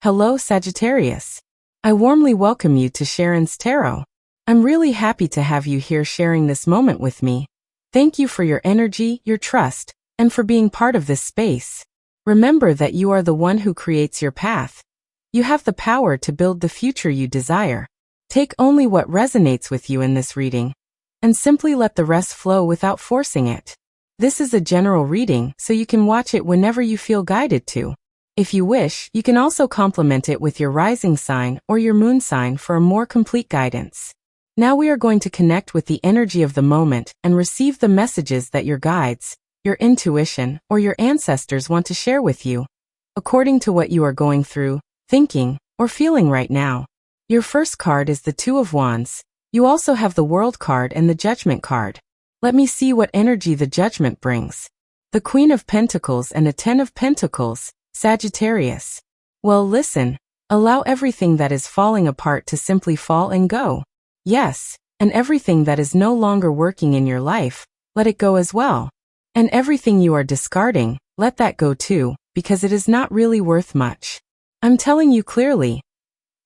Hello, Sagittarius. I warmly welcome you to SHARO'N's Tarot. I'm really happy to have you here sharing this moment with me. Thank you for your energy, your trust, and for being part of this space. Remember that you are the one who creates your path. You have the power to build the future you desire. Take only what resonates with you in this reading, and simply let the rest flow without forcing it. This is a general reading, so you can watch it whenever you feel guided to. If you wish, you can also complement it with your rising sign or your moon sign for a more complete guidance. Now we are going to connect with the energy of the moment and receive the messages that your guides, your intuition, or your ancestors want to share with you, according to what you are going through, thinking, or feeling right now. Your first card is the Two of Wands. You also have the World card and the Judgment card. Let me see what energy the Judgment brings. The Queen of Pentacles and the Ten of Pentacles. Sagittarius. Well, listen, allow everything that is falling apart to simply fall and go. Yes, and everything that is no longer working in your life, let it go as well. And everything you are discarding, let that go too, because it is not really worth much. I'm telling you clearly,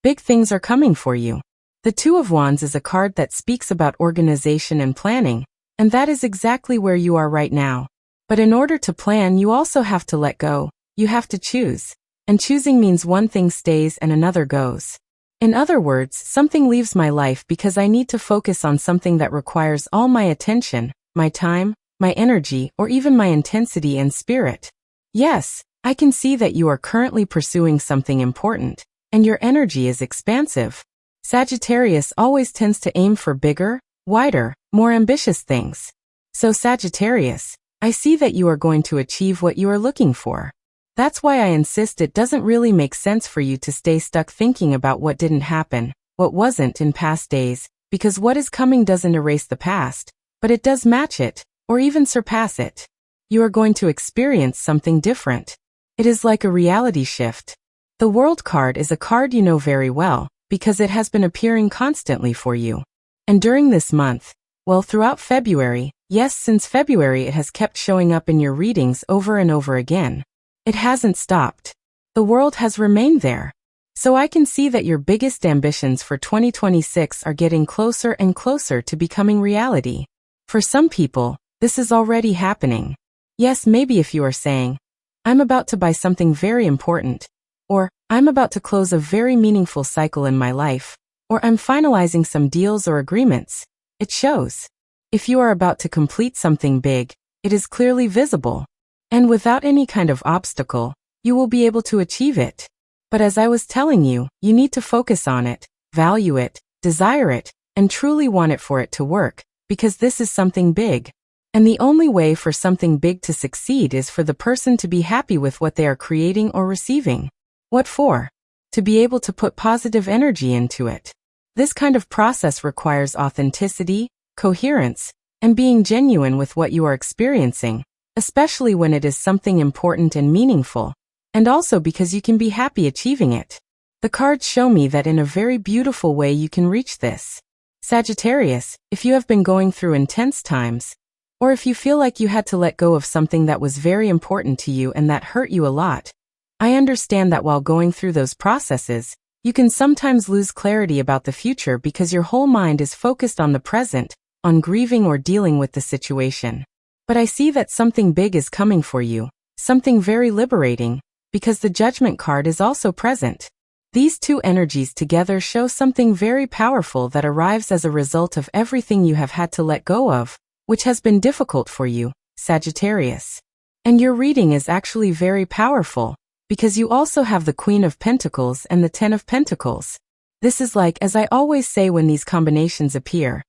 big things are coming for you. The Two of Wands is a card that speaks about organization and planning, and that is exactly where you are right now. But in order to plan, you also have to let go. You have to choose. And choosing means one thing stays and another goes. In other words, something leaves my life because I need to focus on something that requires all my attention, my time, my energy, or even my intensity and spirit. Yes, I can see that you are currently pursuing something important, and your energy is expansive. Sagittarius always tends to aim for bigger, wider, more ambitious things. So Sagittarius, I see that you are going to achieve what you are looking for. That's why I insist it doesn't really make sense for you to stay stuck thinking about what didn't happen, what wasn't in past days, because what is coming doesn't erase the past, but it does match it, or even surpass it. You are going to experience something different. It is like a reality shift. The World card is a card you know very well, because it has been appearing constantly for you. And during this month, well, throughout February, yes, since February it has kept showing up in your readings over and over again. It hasn't stopped. The World has remained there. So I can see that your biggest ambitions for 2026 are getting closer and closer to becoming reality. For some people, this is already happening. Yes, maybe if you are saying, I'm about to buy something very important, or I'm about to close a very meaningful cycle in my life, or I'm finalizing some deals or agreements, it shows. If you are about to complete something big, it is clearly visible. And without any kind of obstacle, you will be able to achieve it. But as I was telling you, you need to focus on it, value it, desire it, and truly want it for it to work, because this is something big. And the only way for something big to succeed is for the person to be happy with what they are creating or receiving. What for? To be able to put positive energy into it. This kind of process requires authenticity, coherence, and being genuine with what you are experiencing, especially when it is something important and meaningful, and also because you can be happy achieving it. The cards show me that in a very beautiful way you can reach this. Sagittarius, if you have been going through intense times, or if you feel like you had to let go of something that was very important to you and that hurt you a lot, I understand that while going through those processes, you can sometimes lose clarity about the future because your whole mind is focused on the present, on grieving or dealing with the situation. But I see that something big is coming for you, something very liberating, because the Judgment card is also present. These two energies together show something very powerful that arrives as a result of everything you have had to let go of, which has been difficult for you, Sagittarius. And your reading is actually very powerful, because you also have the Queen of Pentacles and the Ten of Pentacles. This is like, as I always say when these combinations appear,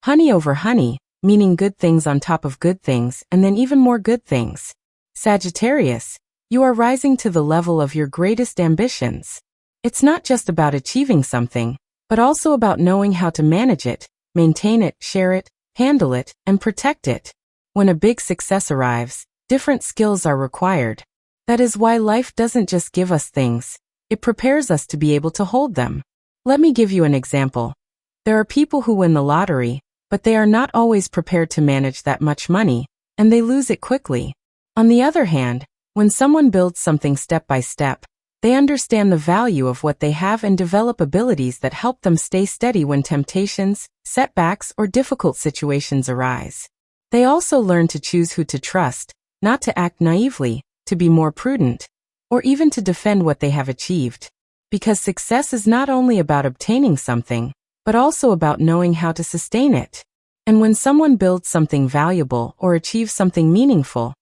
honey over honey, meaning good things on top of good things and then even more good things. Sagittarius, you are rising to the level of your greatest ambitions. It's not just about achieving something, but also about knowing how to manage it, maintain it, share it, handle it, and protect it. When a big success arrives, different skills are required. That is why life doesn't just give us things, it prepares us to be able to hold them. Let me give you an example. There are people who win the lottery, but they are not always prepared to manage that much money, and they lose it quickly. On the other hand, when someone builds something step by step, They understand the value of what they have and develop abilities that help them stay steady when temptations, setbacks, or difficult situations arise. They also learn to choose who to trust, not to act naively, to be more prudent, or even to defend what they have achieved. Because success is not only about obtaining something, but also about knowing how to sustain it. And when someone builds something valuable or achieves something meaningful,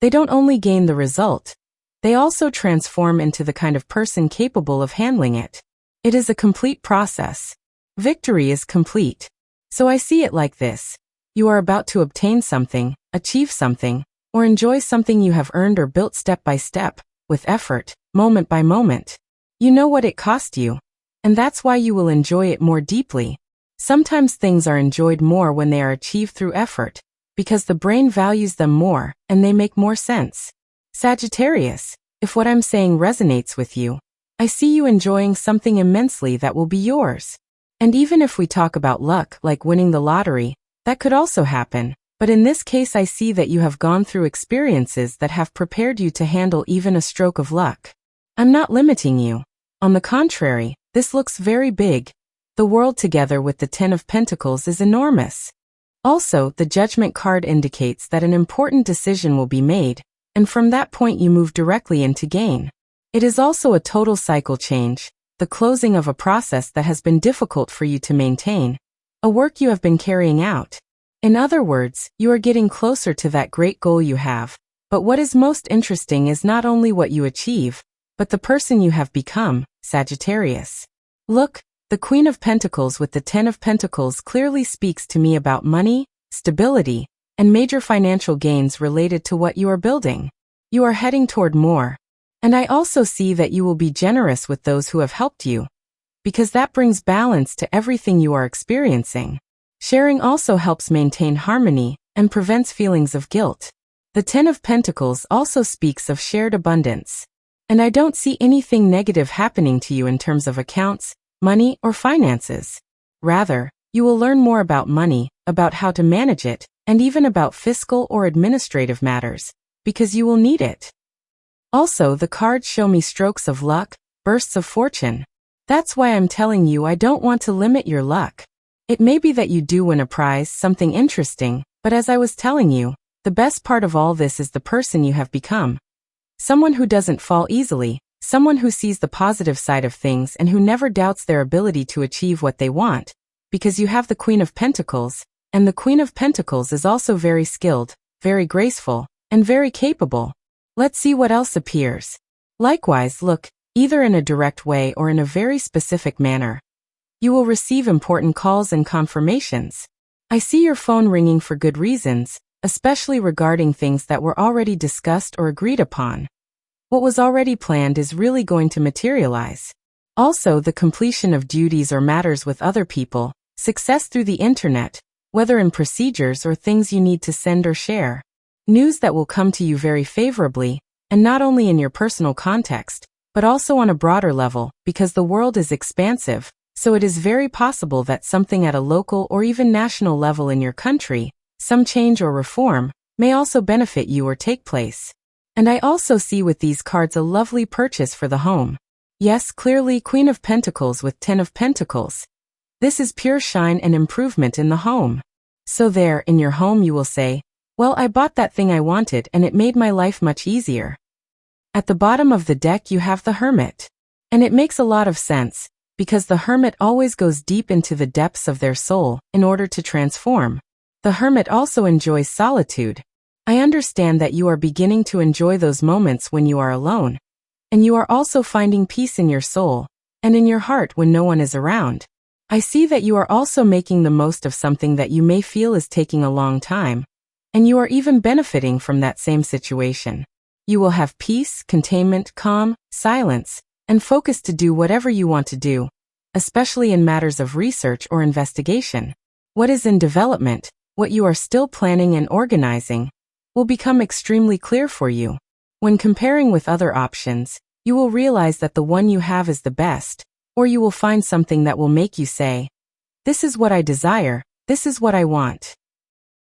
they don't only gain the result, they also transform into the kind of person capable of handling it. It is a complete process. Victory is complete. So I see it like this. You are about to obtain something, achieve something, or enjoy something you have earned or built step by step, with effort, moment by moment. You know what it cost you, and that's why you will enjoy it more deeply. Sometimes things are enjoyed more when they are achieved through effort, because the brain values them more, and they make more sense. Sagittarius, if what I'm saying resonates with you, I see you enjoying something immensely that will be yours. And even if we talk about luck, like winning the lottery, that could also happen. But in this case, I see that you have gone through experiences that have prepared you to handle even a stroke of luck. I'm not limiting you. On the contrary, this looks very big. The world together with the Ten of Pentacles is enormous. Also, the Judgment card indicates that an important decision will be made, and from that point you move directly into gain. It is also a total cycle change, the closing of a process that has been difficult for you to maintain, a work you have been carrying out. In other words, you are getting closer to that great goal you have. But what is most interesting is not only what you achieve, but the person you have become, Sagittarius. Look, the Queen of Pentacles with the Ten of Pentacles clearly speaks to me about money, stability, and major financial gains related to what you are building. You are heading toward more. And I also see that you will be generous with those who have helped you, because that brings balance to everything you are experiencing. Sharing also helps maintain harmony and prevents feelings of guilt. The Ten of Pentacles also speaks of shared abundance. And I don't see anything negative happening to you in terms of accounts, money, or finances. Rather, you will learn more about money, about how to manage it, and even about fiscal or administrative matters, because you will need it. Also, the cards show me strokes of luck, bursts of fortune. That's why I'm telling you I don't want to limit your luck. It may be that you do win a prize, something interesting, but as I was telling you, the best part of all this is the person you have become. Someone who doesn't fall easily, someone who sees the positive side of things and who never doubts their ability to achieve what they want, because you have the Queen of Pentacles, and the Queen of Pentacles is also very skilled, very graceful, and very capable. Let's see what else appears. Likewise, look, either in a direct way or in a very specific manner. You will receive important calls and confirmations. I see your phone ringing for good reasons, especially regarding things that were already discussed or agreed upon. What was already planned is really going to materialize. Also, the completion of duties or matters with other people, success through the internet, whether in procedures or things you need to send or share. News that will come to you very favorably, and not only in your personal context, but also on a broader level, because the world is expansive, so it is very possible that something at a local or even national level in your country, some change or reform, may also benefit you or take place. And I also see with these cards a lovely purchase for the home. Yes, clearly Queen of Pentacles with Ten of Pentacles. This is pure shine and improvement in the home. So there, in your home you will say, well, I bought that thing I wanted and it made my life much easier. At the bottom of the deck you have the Hermit. And it makes a lot of sense, because the Hermit always goes deep into the depths of their soul in order to transform. The Hermit also enjoys solitude. I understand that you are beginning to enjoy those moments when you are alone. And you are also finding peace in your soul, and in your heart when no one is around. I see that you are also making the most of something that you may feel is taking a long time. And you are even benefiting from that same situation. You will have peace, containment, calm, silence, and focus to do whatever you want to do, especially in matters of research or investigation. What is in development, what you are still planning and organizing, will become extremely clear for you. When comparing with other options, you will realize that the one you have is the best, or you will find something that will make you say, "This is what I desire, this is what I want."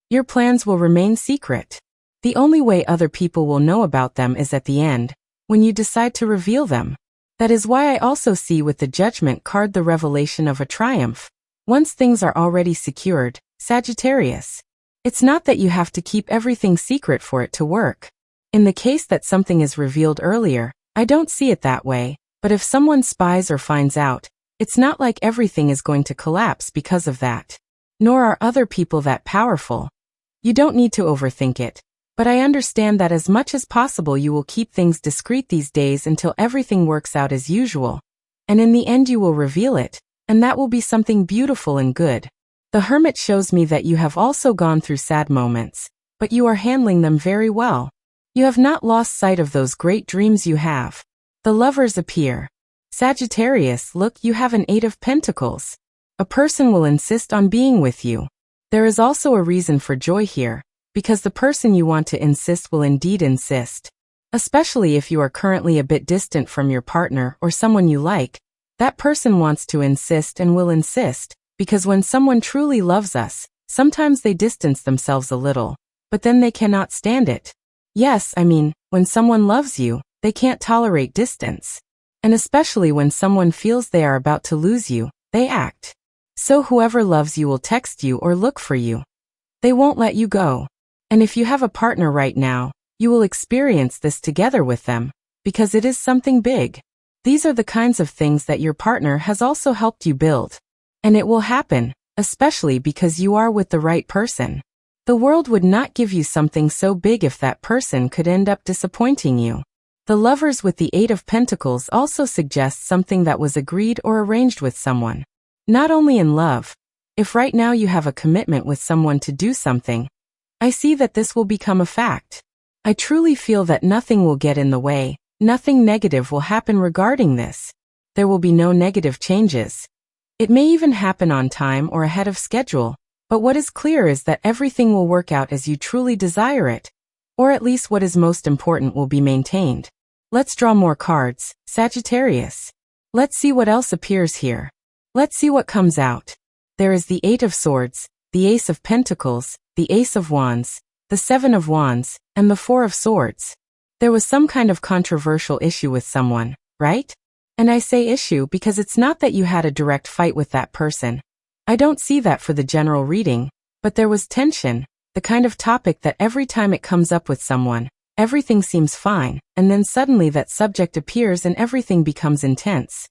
Your plans will remain secret. The only way other people will know about them is at the end, when you decide to reveal them. That is why I also see with the Judgment card the revelation of a triumph. Once things are already secured, Sagittarius. It's not that you have to keep everything secret for it to work. In the case that something is revealed earlier, I don't see it that way, but if someone spies or finds out, it's not like everything is going to collapse because of that. Nor are other people that powerful. You don't need to overthink it, but I understand that as much as possible you will keep things discreet these days until everything works out as usual. And in the end you will reveal it, and that will be something beautiful and good. The Hermit shows me that you have also gone through sad moments, but you are handling them very well. You have not lost sight of those great dreams you have. The Lovers appear. Sagittarius, look, you have an 8 of Pentacles. A person will insist on being with you. There is also a reason for joy here, because the person you want to insist will indeed insist. Especially if you are currently a bit distant from your partner or someone you like, that person wants to insist and will insist, because when someone truly loves us, sometimes they distance themselves a little, but then they cannot stand it. Yes, I mean, when someone loves you, they can't tolerate distance. And especially when someone feels they are about to lose you, they act. So whoever loves you will text you or look for you. They won't let you go. And if you have a partner right now, you will experience this together with them, because it is something big. These are the kinds of things that your partner has also helped you build. And it will happen, especially because you are with the right person. The world would not give you something so big if that person could end up disappointing you. The Lovers with the 8 of Pentacles also suggests something that was agreed or arranged with someone. Not only in love. If right now you have a commitment with someone to do something, I see that this will become a fact. I truly feel that nothing will get in the way, nothing negative will happen regarding this. There will be no negative changes. It may even happen on time or ahead of schedule. But what is clear is that everything will work out as you truly desire it, or at least what is most important will be maintained. Let's draw more cards, Sagittarius. Let's see what else appears here. Let's see what comes out. There is the 8 of Swords, the Ace of Pentacles, the Ace of Wands, the 7 of Wands, and the 4 of Swords. There was some kind of controversial issue with someone, right? And I say issue because it's not that you had a direct fight with that person. I don't see that for the general reading, but there was tension, the kind of topic that every time it comes up with someone, everything seems fine, and then suddenly that subject appears and everything becomes intense.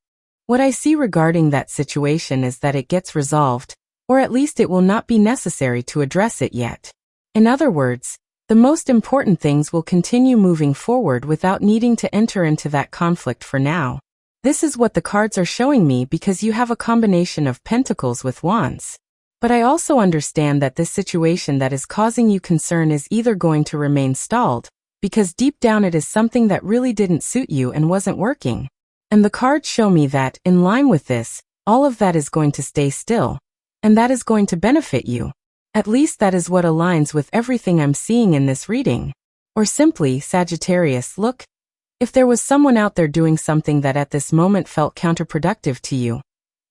What I see regarding that situation is that it gets resolved, or at least it will not be necessary to address it yet. In other words, the most important things will continue moving forward without needing to enter into that conflict for now. This is what the cards are showing me because you have a combination of pentacles with wands. But I also understand that this situation that is causing you concern is either going to remain stalled, because deep down it is something that really didn't suit you and wasn't working. And the cards show me that, in line with this, all of that is going to stay still. And that is going to benefit you. At least that is what aligns with everything I'm seeing in this reading. Or simply, Sagittarius, look. If there was someone out there doing something that at this moment felt counterproductive to you,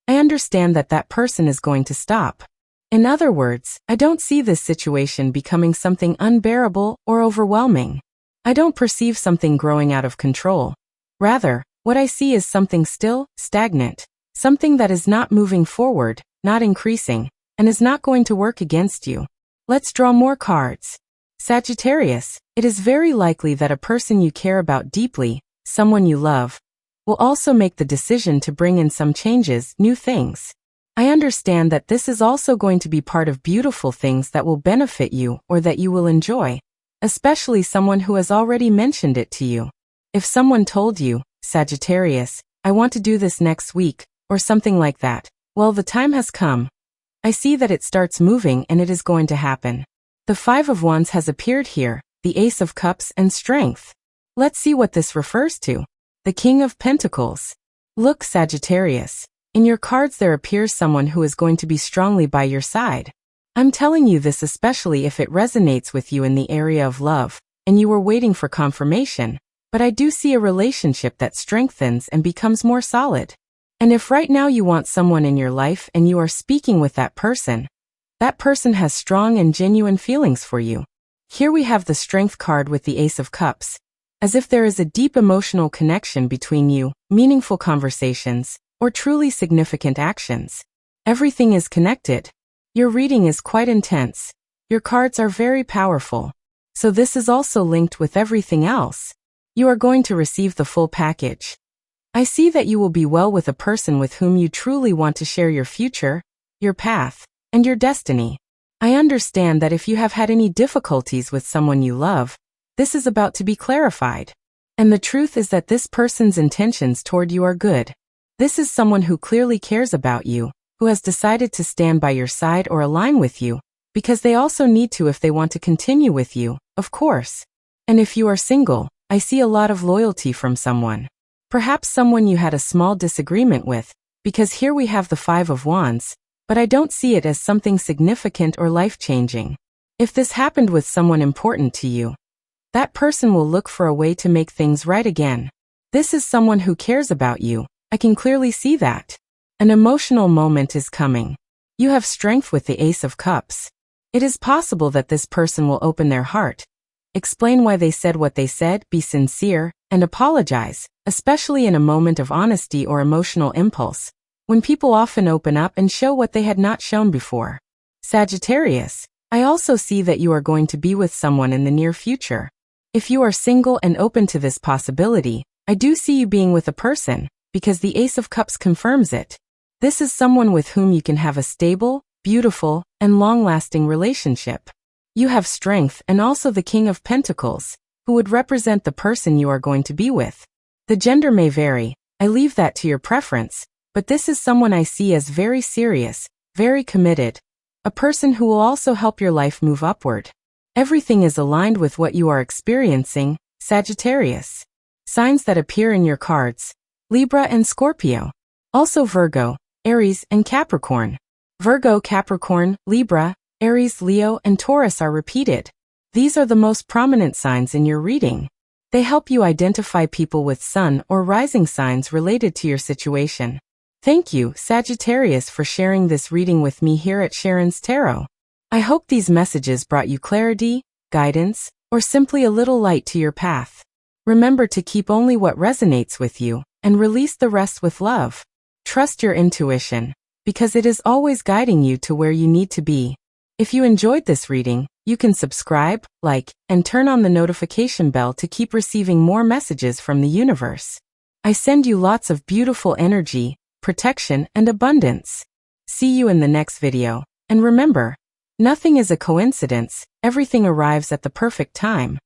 I understand that that person is going to stop. In other words, I don't see this situation becoming something unbearable or overwhelming. I don't perceive something growing out of control. Rather, what I see is something still, stagnant, something that is not moving forward, not increasing, and is not going to work against you. Let's draw more cards. Sagittarius, it is very likely that a person you care about deeply, someone you love, will also make the decision to bring in some changes, new things. I understand that this is also going to be part of beautiful things that will benefit you or that you will enjoy, especially someone who has already mentioned it to you. If someone told you, Sagittarius, I want to do this next week, or something like that, well, the time has come. I see that it starts moving and it is going to happen. The 5 of Wands has appeared here, the Ace of Cups and Strength. Let's see what this refers to. The King of Pentacles. Look, Sagittarius, in your cards there appears someone who is going to be strongly by your side. I'm telling you this especially if it resonates with you in the area of love, and you were waiting for confirmation, but I do see a relationship that strengthens and becomes more solid. And if right now you want someone in your life and you are speaking with that person has strong and genuine feelings for you. Here we have the Strength card with the Ace of Cups. as if there is a deep emotional connection between you, meaningful conversations, or truly significant actions. Everything is connected. Your reading is quite intense. Your cards are very powerful. So this is also linked with everything else. You are going to receive the full package. I see that you will be well with a person with whom you truly want to share your future, your path, and your destiny. I understand that if you have had any difficulties with someone you love, this is about to be clarified. And the truth is that this person's intentions toward you are good. This is someone who clearly cares about you, who has decided to stand by your side or align with you, because they also need to if they want to continue with you, of course. And if you are single, I see a lot of loyalty from someone. Perhaps someone you had a small disagreement with, because here we have the Five of Wands, but I don't see it as something significant or life-changing. If this happened with someone important to you, that person will look for a way to make things right again. This is someone who cares about you. I can clearly see that. An emotional moment is coming. You have strength with the Ace of Cups. It is possible that this person will open their heart, explain why they said what they said, be sincere, and apologize, especially in a moment of honesty or emotional impulse, when people often open up and show what they had not shown before. Sagittarius, I also see that you are going to be with someone in the near future. If you are single and open to this possibility, I do see you being with a person, because the Ace of Cups confirms it. This is someone with whom you can have a stable, beautiful, and long-lasting relationship. You have strength and also the King of Pentacles, who would represent the person you are going to be with. The gender may vary, I leave that to your preference, but this is someone I see as very serious, very committed, a person who will also help your life move upward. Everything is aligned with what you are experiencing, Sagittarius. Signs that appear in your cards: Libra and Scorpio. Also Virgo, Aries, and Capricorn. Virgo, Capricorn, Libra, Aries, Leo, and Taurus are repeated. These are the most prominent signs in your reading. They help you identify people with sun or rising signs related to your situation. Thank you, Sagittarius, for sharing this reading with me here at SHARO'N's Tarot. I hope these messages brought you clarity, guidance, or simply a little light to your path. Remember to keep only what resonates with you, and release the rest with love. Trust your intuition, because it is always guiding you to where you need to be. If you enjoyed this reading, you can subscribe, like, and turn on the notification bell to keep receiving more messages from the universe. I send you lots of beautiful energy, protection, and abundance. See you in the next video, and remember, nothing is a coincidence, everything arrives at the perfect time.